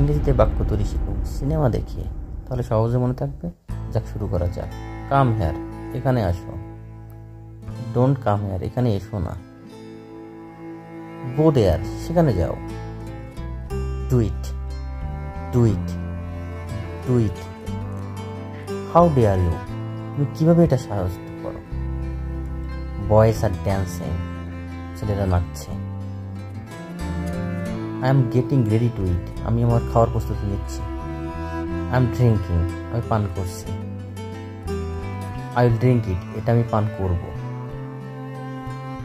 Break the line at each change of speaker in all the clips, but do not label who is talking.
ইংরেজিতে বাক্য তৈরি শিখুন সিনেমা দেখিয়ে, তাহলে সহজে মনে থাকবে। যাক, শুরু করা যাক। কাম হেয়ার, এখানে আসো। ডোন্ট কাম হেয়ার, এখানে এসো না। গো দেয়ার, সেখানে যাও। Do it, do it, do it. How dare you, তুমি কিভাবে এটা সাহস করো। বয়েজ আর ড্যান্সিং, ছেলেরা নাচছে। I am getting ready to eat, আমি আমার খাওয়ার প্রস্তুতি নিচ্ছি। আই এম ড্রিঙ্কিং, আমি পান করছি। আই উইল ড্রিঙ্ক ইট, এটা আমি পান করব।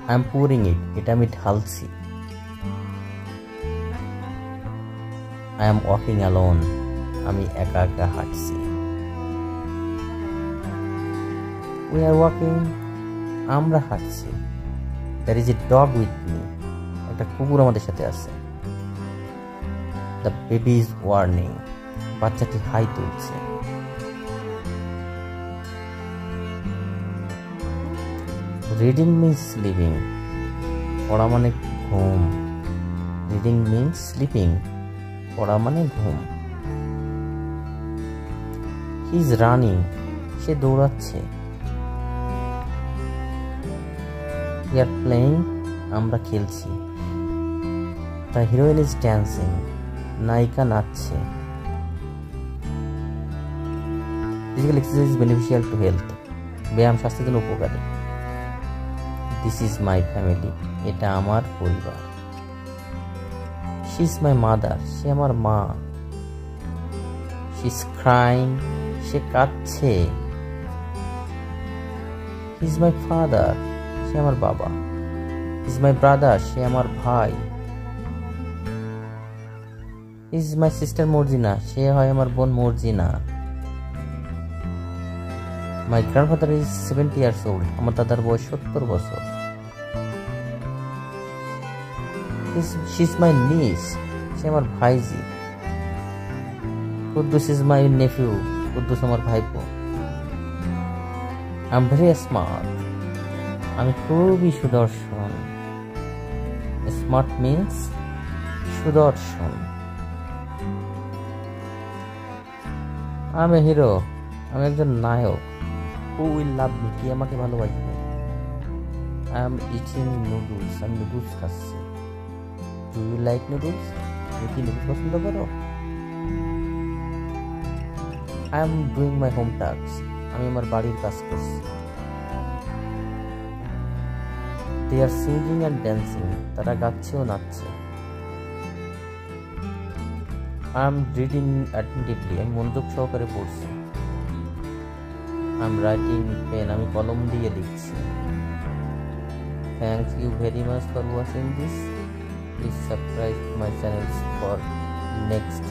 আই এম পুরিং ইট, এটা আমি ঢালছি। আই এম ওয়াকিং অ্যালোন, আমি একা একা হাঁটছি। উই আর ওয়াকিং, আমরা হাঁটছি। There is a dog with me, একটা কুকুর আমাদের সাথে আছে। দ্য বেবি ইজ ওয়ার্নিং, বাচ্চাটি হাই তুলছে। রিডিং মিন্স স্লিপিং, পড়া মানে ঘুম। রিডিং মিন্স স্লিপিং, পড়া মানে ঘুম। হি ইজ রানিং, সে দৌড়াচ্ছে। উই আর প্লেইং, আমরা খেলছি। দ্য হিরোইন ইজ ড্যান্সিং, নায়িকা নাচছে। Physical exercise is beneficial to health, ব্যায়াম স্বাস্থ্যের জন্য উপকারী। দিস ইজ মাই ফ্যামিলি, এটা আমার পরিবার। শি ইজ মাই মাদার, সে আমার মা। শি ইজ ক্রাইং, সে কাঁদছে। হি ইজ মাই ফাদার, সে আমার বাবা। হি ইজ মাই ব্রাদার, সে আমার ভাই। He is my sister Marjina, সে হয় আমার বোন Marjina. My grandfather is 70 years old, আমার দাদার বয়স 70 বছর। শি ইজ মাই নিস, সে আমার ভাইজি। Kuddus is my nephew, Kuddus আমার ভাইপো। আই এম ভেরি স্মার্ট, আমি খুবই সুদর্শন। স্মার্ট মিন্স সুদর্শন। আই এম এ হিরো, আমি একজন নায়ক। হু উইল লাভ মি, কি আমাকে ভালোবাসবে। আই এম ইটিং নুডলস, আমি নুডলস খাচ্ছি। ডু ইউ লাইক নুডলস, তুমি কি নুডলস পছন্দ করো। I am doing my home task, আমি আমার বাড়ির কাজ করছি। দে আর সিঙ্গিং অ্যান্ড ড্যান্সিং, তারা গাচ্ছে ও নাচছে। আই এম রিডিং অ্যাটেন্টিভলি, আমি মনোযোগ সহকারে পড়ছি। আই এম রাইটিং পেন, আমি কলম দিয়ে লিখছি। Thank you very much for watching this. Please subscribe my channel for next